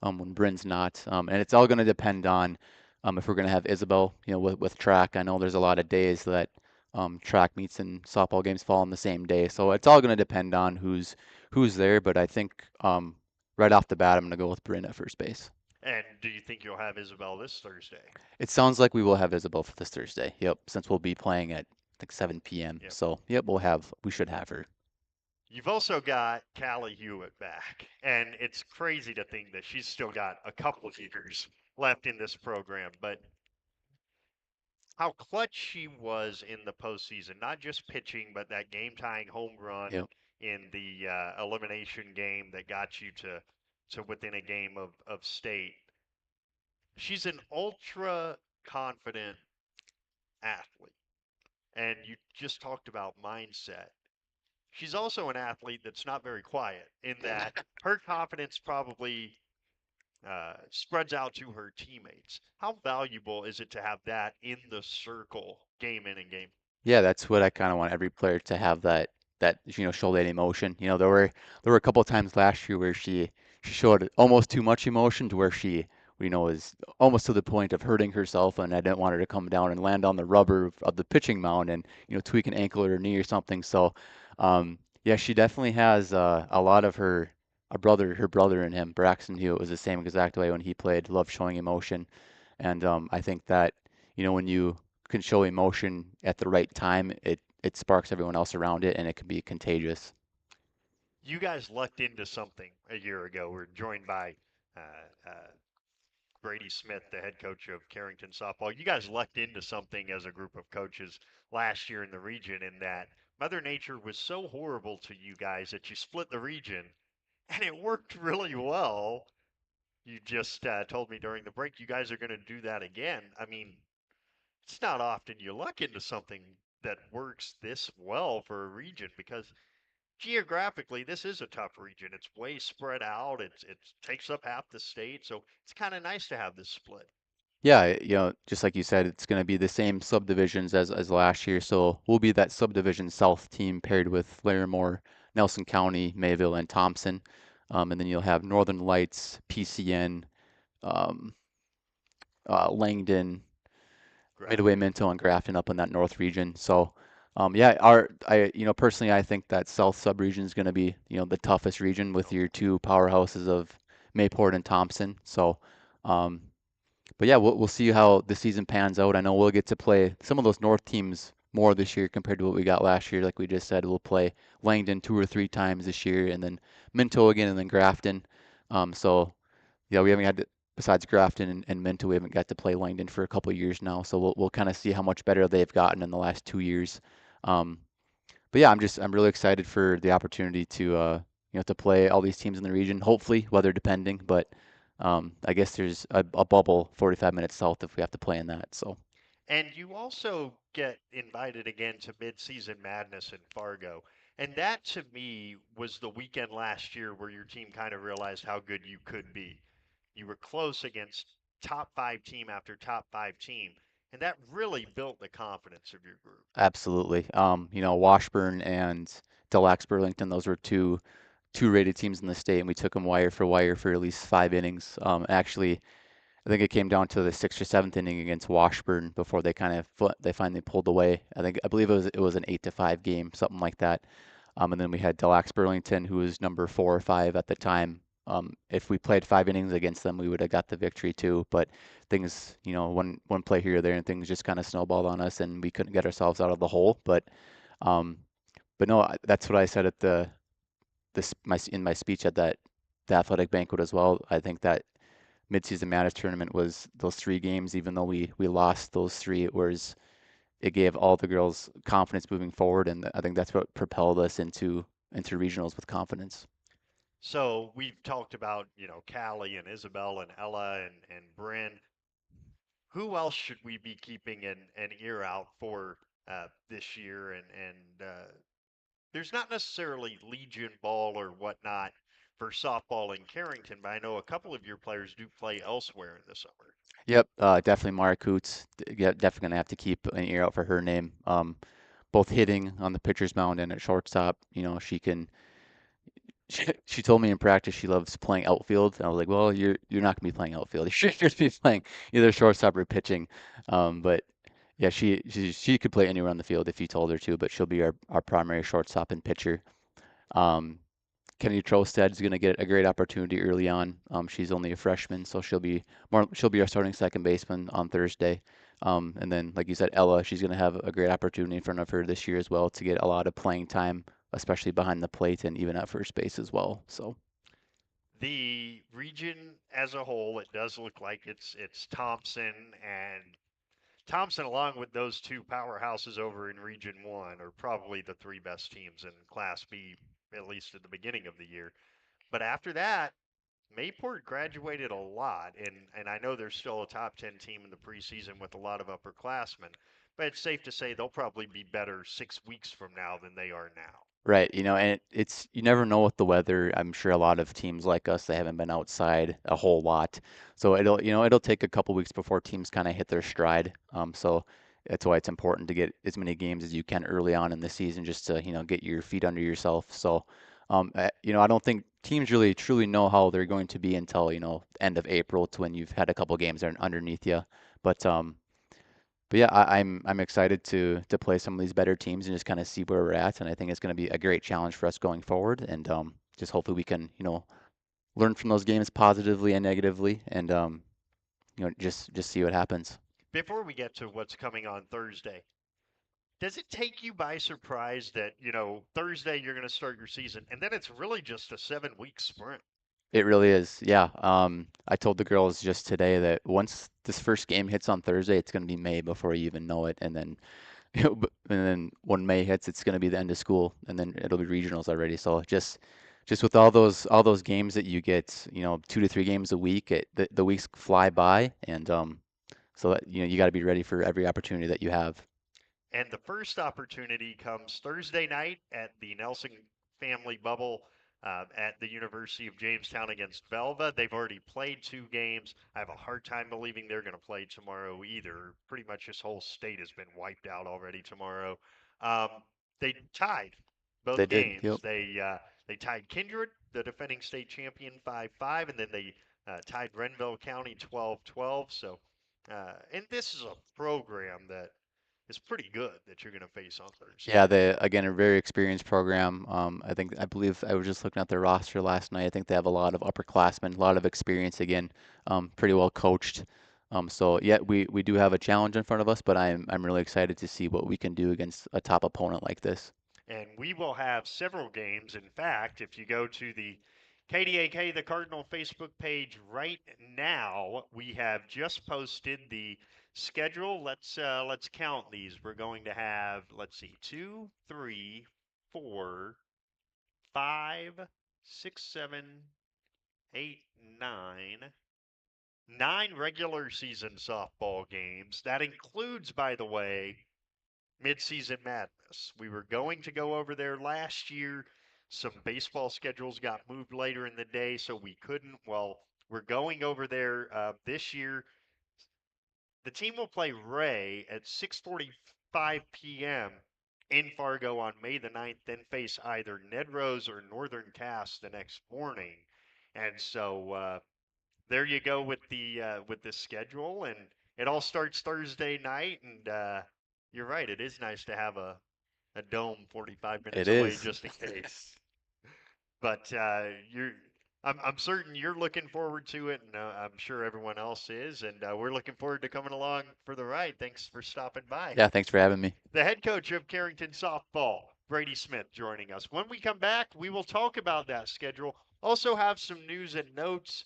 Bryn's not. And it's all going to depend on if we're going to have Isabel, with track. I know there's a lot of days that track meets and softball games fall on the same day, so it's all going to depend on who's there. But I think right off the bat, I'm going to go with Bryn at first base. And do you think you'll have Isabel this Thursday? It sounds like we will have Isabel for this Thursday. Yep, since we'll be playing at like 7 p.m. Yep. So yep, we should have her. You've also got Callie Hewitt back, and it's crazy to think that she's still got a couple of years left in this program, but how clutch she was in the postseason, not just pitching, but that game-tying home run Yep. in the elimination game that got you to within a game of state. She's an ultra confident athlete, and you just talked about mindset. She's also an athlete that's not very quiet in that her confidence probably spreads out to her teammates. How valuable is it to have that in the circle, game in and game? Yeah, that's what I kind of want every player to have that show that emotion. There were a couple of times last year where she showed almost too much emotion to where she was almost to the point of hurting herself, and I didn't want her to come down and land on the rubber of the pitching mound and tweak an ankle or her knee or something. So yeah, she definitely has a lot of her brother in him, Braxton Hewitt, was the same exact way when he played, loved showing emotion. And I think that, when you can show emotion at the right time, it sparks everyone else around it and it can be contagious. You guys lucked into something a year ago. We're joined by uh, uh, Brady Smith, the head coach of Carrington softball. You guys lucked into something as a group of coaches last year in the region in that Mother Nature was so horrible to you guys that you split the region, and it worked really well. You just told me during the break you guys are going to do that again. I mean, it's not often you luck into something that works this well for a region because geographically this is a tough region. It's way spread out. It takes up half the state, so it's kind of nice to have this split. Yeah, just like you said, it's going to be the same subdivisions as last year. So we'll be that subdivision South team paired with Larimore, Nelson County, Mayville, and Thompson. And then you'll have Northern Lights, PCN, um, Langdon, Midway, Minto, and Grafton up in that North region. So, yeah, personally, I think that South sub-region is going to be, the toughest region with your two powerhouses of Mayport and Thompson. So, um, but yeah, we'll see how the season pans out. I know we'll get to play some of those North teams more this year compared to what we got last year. Like we just said, we'll play Langdon 2 or 3 times this year, and then Minto again, and then Grafton. So yeah, we haven't had to, besides Grafton and Minto, we haven't got to play Langdon for a couple of years now. So we'll kind of see how much better they've gotten in the last 2 years. Um, but yeah, I'm really excited for the opportunity to to play all these teams in the region. Hopefully, weather depending, but I guess there's a bubble 45 minutes south if we have to play in that. So And you also get invited again to Mid-Season Madness in Fargo. And that to me was the weekend last year where your team kind of realized how good you could be. You were close against top 5 team after top 5 team. And that really built the confidence of your group. absolutely, Washburn and Del Axe Burlington, those were two rated teams in the state, and we took them wire for at least 5 innings. Actually, I think it came down to the 6th or 7th inning against Washburn before they finally pulled away. I believe it was an 8-5 game, something like that. And then we had Del Axe Burlington, who was number 4 or 5 at the time. If we played 5 innings against them, we would have got the victory too. But things, one play here or there, and things just kind of snowballed on us, and we couldn't get ourselves out of the hole. Um, but no, that's what I said at in my speech at the athletic banquet as well. I think that midseason madness tournament was those 3 games. Even though we lost those 3, it gave all the girls confidence moving forward, and I think that's what propelled us into regionals with confidence. So we've talked about, Callie and Isabel and Ella and Bryn. Who else should we be keeping an ear out for this year? And there's not necessarily Legion ball or whatnot for softball in Carrington, but I know a couple of your players do play elsewhere in the summer. Yep, definitely Mara Coots. Yeah, definitely gonna have to keep an ear out for her name. Both hitting on the pitcher's mound and at shortstop. She can. She told me in practice she loves playing outfield, and I was like, well, you're not gonna be playing outfield. You're going to be playing either shortstop or pitching. But yeah, she could play anywhere on the field if you told her to, but she'll be our primary shortstop and pitcher. Um, Kennedy Trostad is going to get a great opportunity early on. She's only a freshman, so she'll be our starting second baseman on Thursday. And then, like you said, Ella, she's going to have a great opportunity in front of her this year as well to get a lot of playing time, especially behind the plate and even at first base as well. So the region as a whole, it does look like it's Thompson and Thompson, along with those 2 powerhouses over in Region 1, are probably the 3 best teams in Class B, at least at the beginning of the year. But after that, Mayport graduated a lot, and I know there's still a top 10 team in the preseason with a lot of upperclassmen, but it's safe to say they'll probably be better 6 weeks from now than they are now. right, and it's you never know with the weather. I'm sure a lot of teams like us, they haven't been outside a whole lot, so it'll take a couple weeks before teams kind of hit their stride. So that's why it's important to get as many games as you can early on in the season, just to get your feet under yourself. So I don't think teams really truly know how they're going to be until end of April, to when you've had a couple games underneath you. But yeah, I'm excited to play some of these better teams and just kind of see where we're at, and I think it's going to be a great challenge for us going forward, and just hopefully we can learn from those games positively and negatively, and just see what happens. Before we get to what's coming on Thursday, does it take you by surprise that, Thursday you're going to start your season and then it's really just a 7-week sprint? It really is. Yeah. I told the girls just today that once this first game hits on Thursday, it's going to be May before you even know it. And then, and then when May hits, it's going to be the end of school, and then it'll be regionals already. So just with all those games that you get, 2 to 3 games a week, the weeks fly by, and so that, you got to be ready for every opportunity that you have. And the first opportunity comes Thursday night at the Nelson Family Bubble at the University of Jamestown against Velva. They've already played 2 games. I have a hard time believing they're going to play tomorrow either. Pretty much this whole state has been wiped out already tomorrow. Um, they tied They both did. games. Yep. They tied Kindred, the defending state champion, 5-5, and then they tied Renville County 12-12. So, and this is a program that is pretty good that you're going to face on Thursday. Yeah, they again a very experienced program. I believe I was just looking at their roster last night. I think they have a lot of upperclassmen, a lot of experience again, pretty well coached. So yeah, we do have a challenge in front of us, but I'm really excited to see what we can do against a top opponent like this. And we will have several games. In fact, if you go to the KDAK the Cardinal Facebook page right now, we have just posted the schedule. Let's count these. We're going to have, let's see, 2, 3, 4, 5, 6, 7, 8, 9 regular season softball games. That includes, by the way, midseason madness. We were going to go over there last year. Some baseball schedules got moved later in the day, so we couldn't. Well, we're going over there this year. The team will play Ray at 6:45 p.m. in Fargo on May the 9th, then face either Ned Rose or Northern Cass the next morning. And so there you go with the schedule, and it all starts Thursday night. And you're right, it is nice to have a dome 45 minutes It away is. just in case. But I'm certain you're looking forward to it, and I'm sure everyone else is. And we're looking forward to coming along for the ride. Thanks for stopping by. Yeah, thanks for having me. The head coach of Carrington softball, Brady Smith, joining us. When we come back, we will talk about that schedule. Also have some news and notes.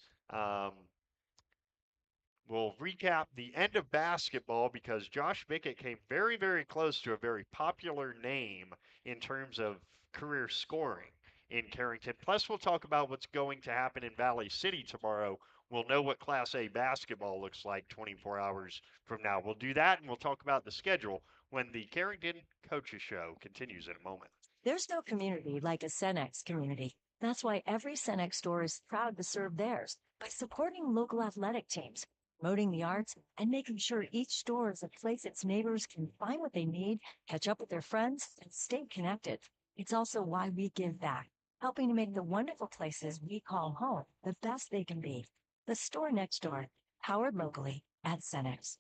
We'll recap the end of basketball because Josh Bickett came very, very close to a very popular name in terms of career scoring in Carrington. Plus, we'll talk about what's going to happen in Valley City tomorrow. We'll know what Class A basketball looks like 24 hours from now. We'll do that, and we'll talk about the schedule when the Carrington Coaches Show continues in a moment. There's no community like a Cenex community. That's why every Cenex store is proud to serve theirs by supporting local athletic teams, promoting the arts, and making sure each store is a place its neighbors can find what they need, catch up with their friends, and stay connected. It's also why we give back, helping to make the wonderful places we call home the best they can be. The store next door, powered locally at Cenex.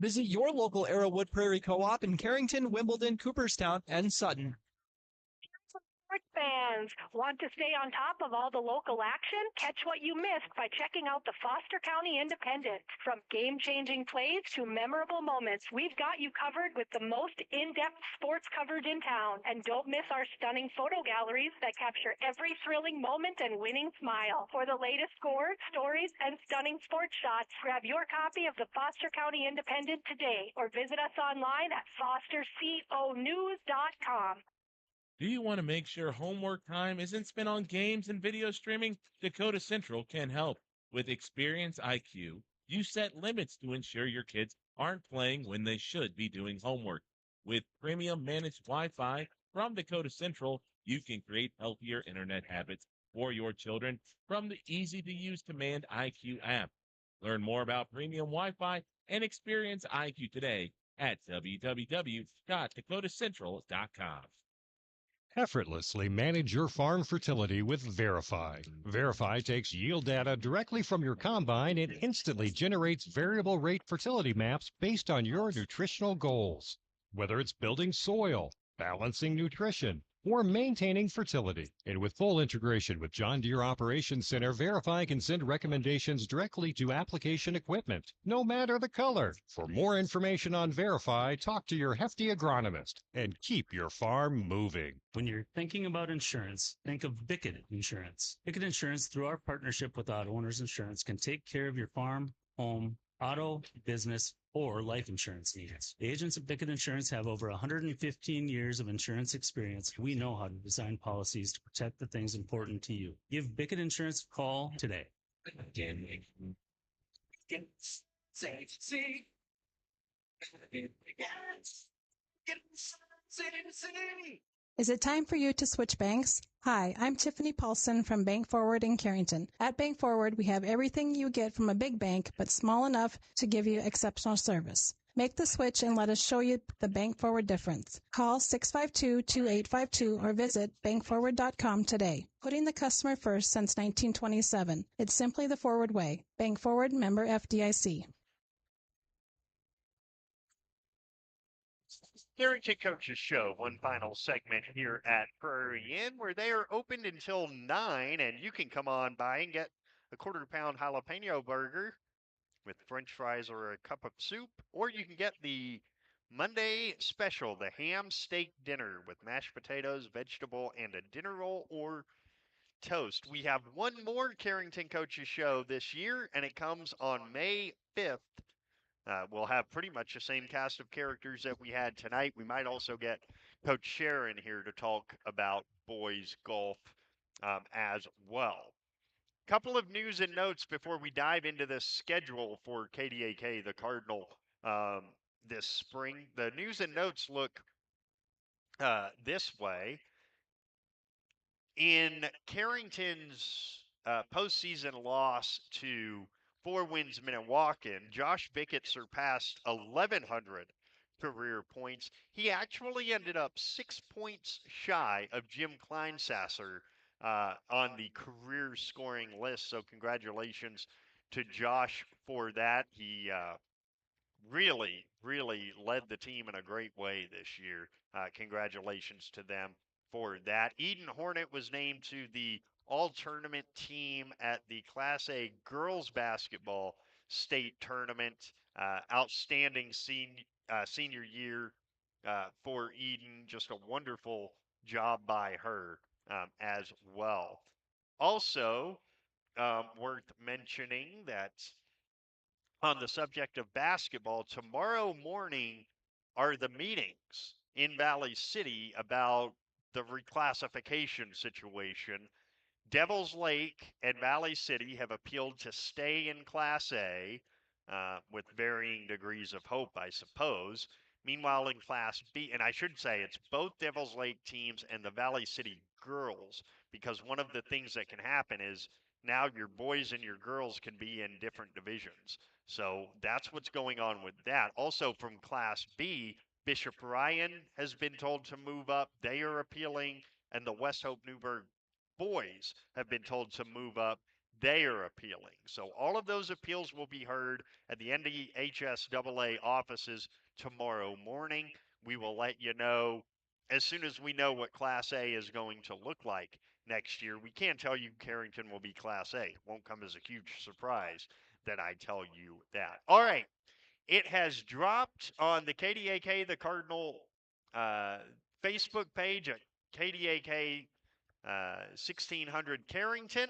Visit your local Arrowwood Prairie Co-op in Carrington, Wimbledon, Cooperstown, and Sutton. Sports fans, want to stay on top of all the local action? Catch what you missed by checking out the Foster County Independent. From game-changing plays to memorable moments, we've got you covered with the most in-depth sports coverage in town. And don't miss our stunning photo galleries that capture every thrilling moment and winning smile. For the latest scores, stories, and stunning sports shots, grab your copy of the Foster County Independent today or visit us online at fosterconews.com. Do you want to make sure homework time isn't spent on games and video streaming? Dakota Central can help. With Experience IQ, you set limits to ensure your kids aren't playing when they should be doing homework. With premium managed Wi-Fi from Dakota Central, you can create healthier internet habits for your children from the easy-to-use Command IQ app. Learn more about premium Wi-Fi and Experience IQ today at www.dakotacentral.com. Effortlessly manage your farm fertility with Verify. Verify takes yield data directly from your combine and instantly generates variable rate fertility maps based on your nutritional goals. Whether it's building soil, balancing nutrition, or maintaining fertility. And with full integration with John Deere Operations Center, Verify can send recommendations directly to application equipment, no matter the color. For more information on Verify, talk to your hefty agronomist and keep your farm moving. When you're thinking about insurance, think of Bickett Insurance. Bickett Insurance, through our partnership with Auto Owners Insurance, can take care of your farm, home, auto, business, or life insurance needs. The agents at Bickett Insurance have over 115 years of insurance experience. We know how to design policies to protect the things important to you. Give Bickett Insurance a call today. Is it time for you to switch banks? Hi, I'm Tiffany Paulson from Bank Forward in Carrington. At Bank Forward, we have everything you get from a big bank, but small enough to give you exceptional service. Make the switch and let us show you the Bank Forward difference. Call 652-2852 or visit bankforward.com today. Putting the customer first since 1927. It's simply the forward way. Bank Forward, member FDIC. Carrington Coaches Show, one final segment here at Prairie Inn, where they are open until 9, and you can come on by and get a quarter-pound jalapeno burger with french fries or a cup of soup, or you can get the Monday special, the ham steak dinner with mashed potatoes, vegetable, and a dinner roll or toast. We have one more Carrington Coaches Show this year, and it comes on May 5th. We'll have pretty much the same cast of characters that we had tonight. We might also get Coach Sharon here to talk about boys golf as well. Couple of news and notes before we dive into the schedule for KDAK, the Cardinal, this spring. The news and notes look this way. In Carrington's postseason loss to Four Winds Minnewacan, Josh Bickett surpassed 1,100 career points. He actually ended up 6 points shy of Jim Kleinsasser on the career scoring list. So congratulations to Josh for that. He really, really led the team in a great way this year. Congratulations to them for that. Eden Hornet was named to the all-tournament team at the Class A girls basketball state tournament. Outstanding senior year for Eden. Just a wonderful job by her as well. Also, worth mentioning that on the subject of basketball, tomorrow morning are the meetings in Valley City about the reclassification situation. Devils Lake and Valley City have appealed to stay in Class A with varying degrees of hope, I suppose. Meanwhile, in Class B, and I should say it's both Devils Lake teams and the Valley City girls, because one of the things that can happen is now your boys and your girls can be in different divisions. So that's what's going on with that. Also from Class B, Bishop Ryan has been told to move up. They are appealing, and the West Hope Newburgh boys have been told to move up. They are appealing. So all of those appeals will be heard at the NDHSAA offices tomorrow morning. We will let you know as soon as we know what Class A is going to look like next year. We can't tell you Carrington will be Class A. It won't come as a huge surprise that I tell you that. All right. It has dropped on the KDAK, the Cardinal Facebook page at KDAK 1600 Carrington,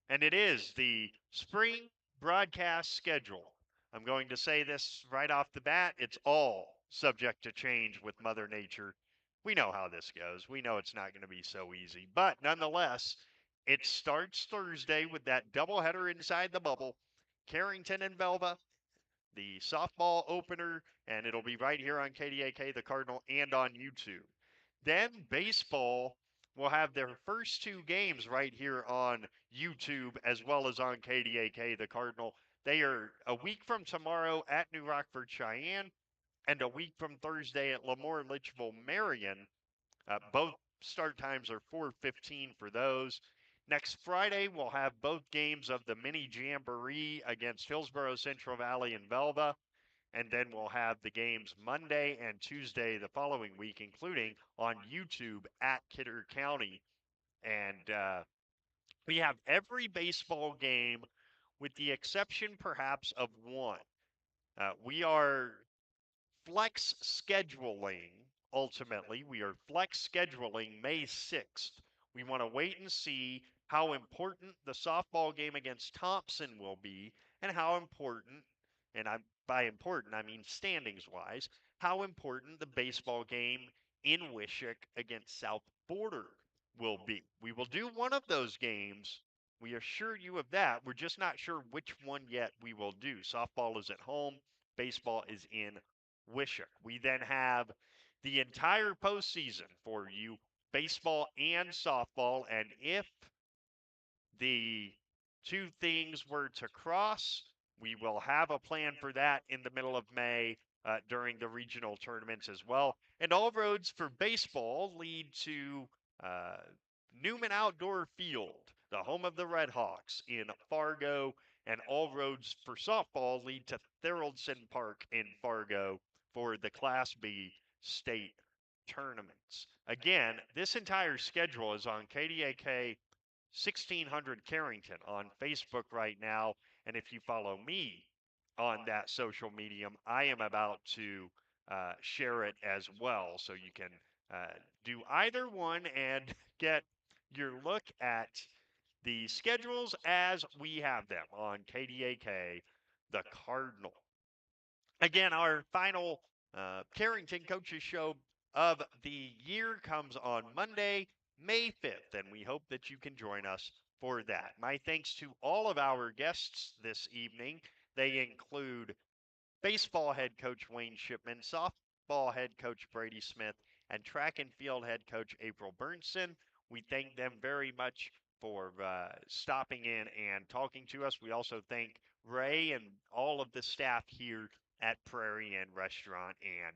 and it is the spring broadcast schedule. I'm going to say this right off the bat. It's all subject to change with Mother Nature. We know how this goes. We know it's not going to be so easy. But nonetheless, it starts Thursday with that doubleheader inside the bubble. Carrington and Belva, the softball opener, and it'll be right here on KDAK, the Cardinal, and on YouTube. Then baseball will have their first two games right here on YouTube as well as on KDAK, the Cardinal. They are a week from tomorrow at New Rockford, Cheyenne, and a week from Thursday at Lemoore, Litchville, Marion. Both start times are 4:15 for those. Next Friday, we'll have both games of the mini jamboree against Hillsborough, Central Valley, and Belva. And then we'll have the games Monday and Tuesday the following week, including on YouTube at Kidder County. And we have every baseball game with the exception perhaps of one. We are flex scheduling, ultimately. We are flex scheduling May 6th. We want to wait and see how important the softball game against Thompson will be and how important, and by important, I mean standings wise, how important the baseball game in Wishick against South Border will be. We will do one of those games. We assure you of that. We're just not sure which one yet we will do. Softball is at home, baseball is in Wishick. We then have the entire postseason for you, baseball and softball. And if the two things were to cross, we will have a plan for that in the middle of May during the regional tournaments as well. And all roads for baseball lead to Newman Outdoor Field, the home of the Red Hawks in Fargo. And all roads for softball lead to Thoroldson Park in Fargo for the Class B state tournaments. Again, this entire schedule is on KDAK 1600 Carrington on Facebook right now. And if you follow me on that social medium, I am about to share it as well. So you can do either one and get your look at the schedules as we have them on KDAK, the Cardinal. Again, our final Carrington Coaches Show of the year comes on Monday, May 5th, and we hope that you can join us for that. My thanks to all of our guests this evening. They include baseball head coach Wayne Shipman, softball head coach Brady Smith, and track and field head coach April Burnson. We thank them very much for stopping in and talking to us. We also thank Ray and all of the staff here at Prairie Inn Restaurant and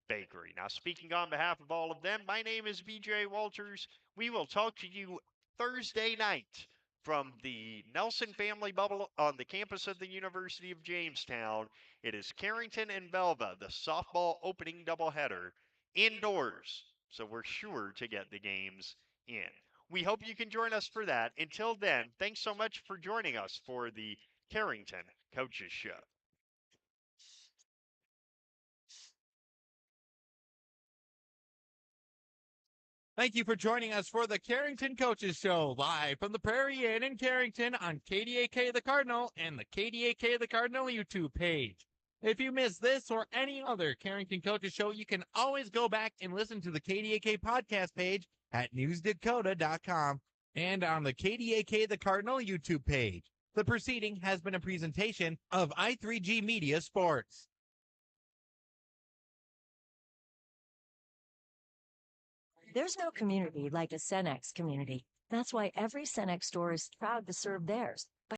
Bakery. Now, speaking on behalf of all of them, my name is BJ Walters. We will talk to you Thursday night from the Nelson Family Bubble on the campus of the University of Jamestown. It is Carrington and Belva, the softball opening doubleheader, indoors. So we're sure to get the games in. We hope you can join us for that. Until then, thanks so much for joining us for the Carrington Coaches Show. Thank you for joining us for the Carrington Coaches Show, live from the Prairie Inn in Carrington on KDAK The Cardinal and the KDAK The Cardinal YouTube page. If you missed this or any other Carrington Coaches Show, you can always go back and listen to the KDAK podcast page at newsdakota.com and on the KDAK The Cardinal YouTube page. The proceeding has been a presentation of I3G Media Sports. There's no community like a Cenex community. That's why every Cenex store is proud to serve theirs